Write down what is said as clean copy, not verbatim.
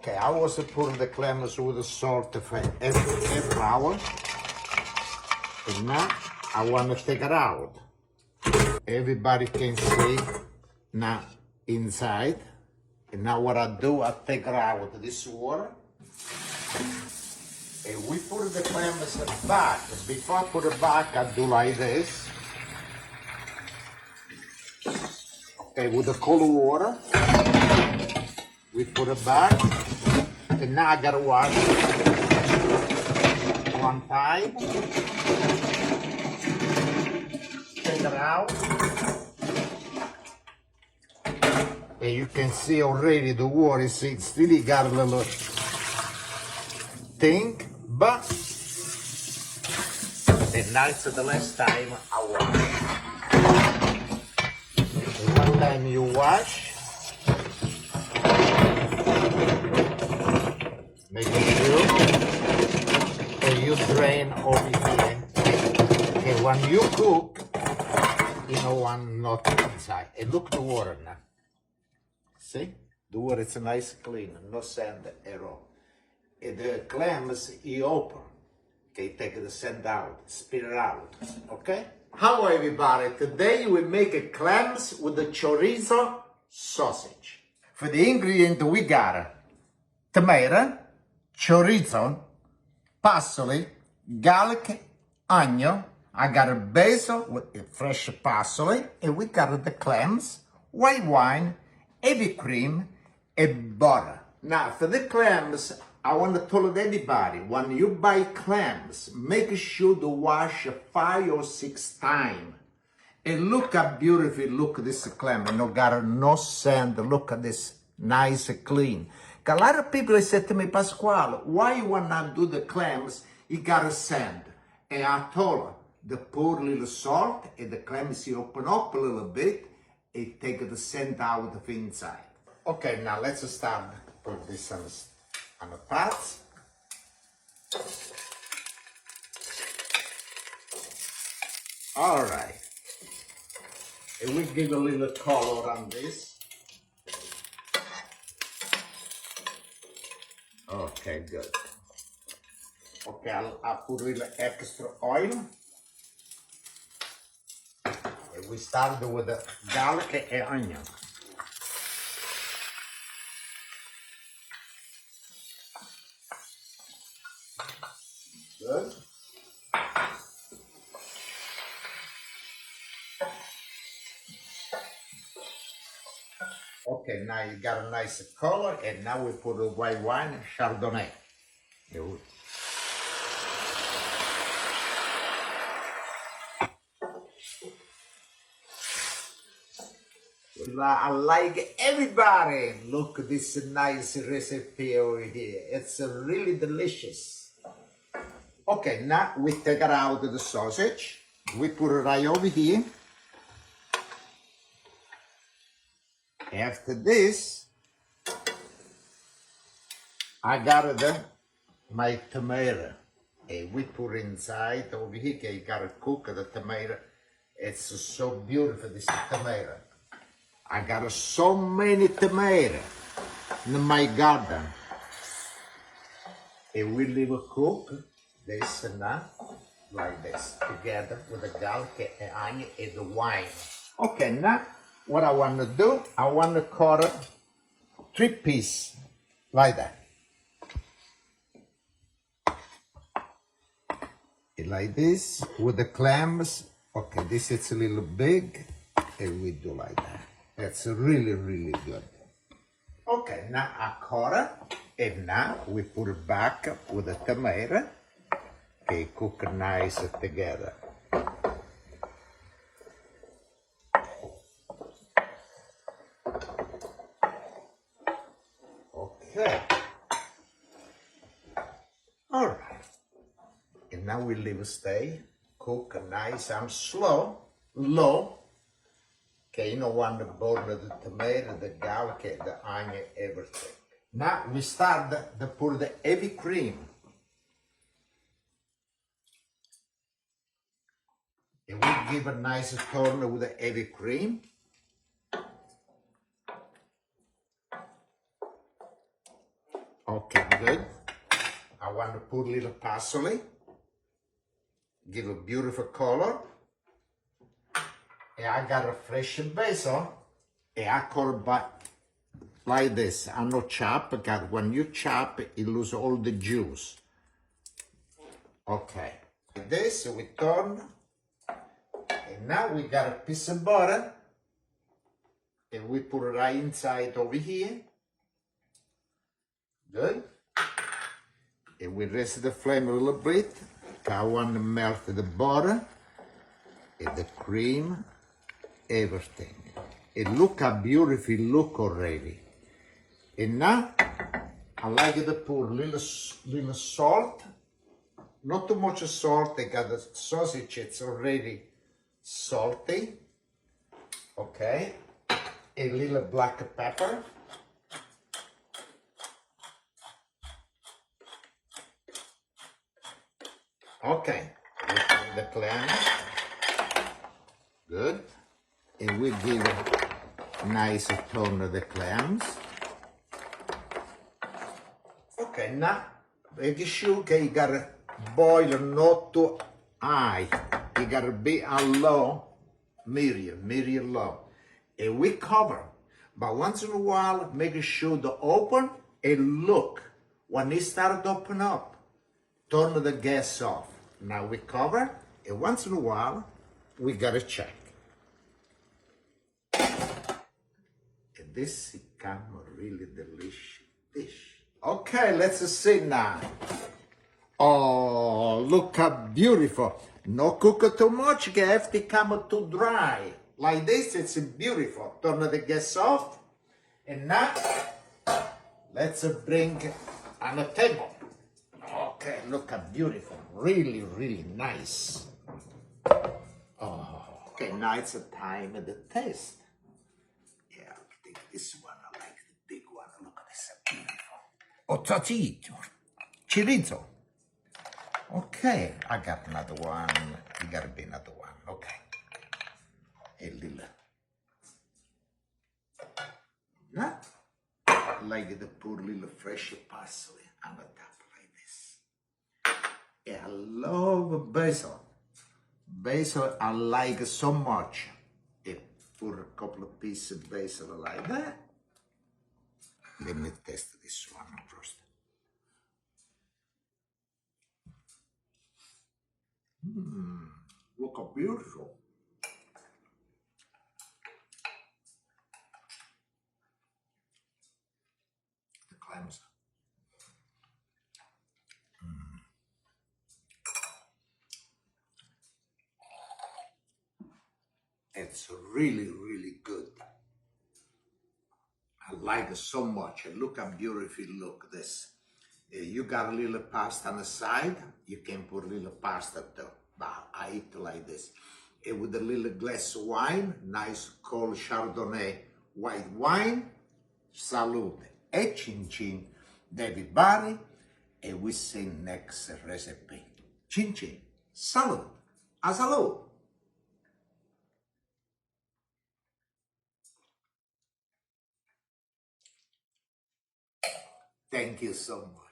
Okay, I was putting the clams with the salt for every hour. And now I want to take it out. Everybody can see now inside. And now what I do, I take it out this water. And we put the clams back. Before I put it back, I do like this. Okay, with the cold water, we put it back. And now I gotta wash one time. Take it out. And you can see already the water is still got a little thing, but and now it's the last time I wash. And one time you wash, make sure and you drain over here. And when you cook, you know one not inside. And look the water now. See? The water is nice clean, no sand at all. And the clams you open. Okay, take the sand out, spit it out. Okay? Hello everybody, today we make clams with the chorizo sausage. For the ingredient we got tomato, chorizo, parsley, garlic, onion. I got a basil with fresh parsley, and we got the clams, white wine, heavy cream, and butter. Now for the clams, I want to tell anybody, when you buy clams, make sure to wash 5 or 6 times. And look how beautiful look this clam. No got no sand. Look at this, nice and clean. A lot of people said to me, Pasquale, why you want to do the clams? You got sand. And I told her, the pour a little salt, and the clams you open up a little bit, and take the sand out of inside. Okay, now let's start put this on the pots. All right. And we give a little color on this. Okay, good. Okay, I'll put a little extra oil. And we start with the garlic and onion. Good. Okay, now you got a nice color, and now we put the white wine, Chardonnay. I like everybody. Look at this nice recipe over here. It's really delicious. Okay, now we take it out of the sausage. We put it right over here. After this, I got my tomato. And we put inside over here. Okay, you gotta cook the tomato. It's so beautiful, this tomato. I got so many tomatoes in my garden. And we leave it cook this and that, like this, together with the garlic and onion and the wine. Okay, now what I want to do, I want to cut it 3 pieces, like that. And like this, with the clams. Okay, this is a little big, and we do like that. That's really, really good. Okay, now I cut it, and now we put it back with the tomato. Okay, cook it nice together. Okay. All right. And now we leave it stay. Cook nice and slow, low. Okay, you don't want to burn the tomato, the garlic, the onion, everything. Now we start to put the heavy cream. And we give a nice turn with the heavy cream. Okay, good. I want to put a little parsley, give a beautiful color. And I got a fresh basil, and I cut it like this. I not chop, because when you chop, it lose all the juice. Okay. Like this, we turn, and now we got a piece of butter, and we put it right inside over here. Good. And we raise the flame a little bit. I want to melt the butter, and the cream, everything. It look a beautiful look already. And now, I like to put little salt. Not too much salt, because the sausage it's already salty. Okay. A little black pepper. Okay. We put the clam. Good. And we give a nice tone of the clams. Okay, now make sure you gotta boil not too high. You gotta be on low, medium low. And we cover. But once in a while, make sure to open and look. When it starts to open up, turn the gas off. Now we cover, and once in a while, we gotta check. And this become a really delicious dish. Okay, let's see now. Oh, look how beautiful. No cook too much, have to come too dry. Like this, it's beautiful. Turn the gas off. And now, let's bring on a table. Okay, look how beautiful. Really, really nice. Oh, okay, now it's a time of the taste. Yeah, I think this one, I like the big one. Look at this, beautiful. Oh, chorizo. Okay, I got another one. You gotta be another one. Okay. A little. Now, I like to put little fresh parsley on the top like this. Yeah, I love basil. Basil I like so much. Yeah, put a couple of pieces of basil like that. Let me test this one first. Look how beautiful. The clams. It's really, really good. I like it so much. Look how beautiful look this. You got a little pasta on the side, you can put a little pasta too. But I eat like this. With a little glass of wine, nice cold Chardonnay white wine. Salute. E chin chin, everybody. And we see next recipe. Chin chin. Salute. A salute. Thank you so much.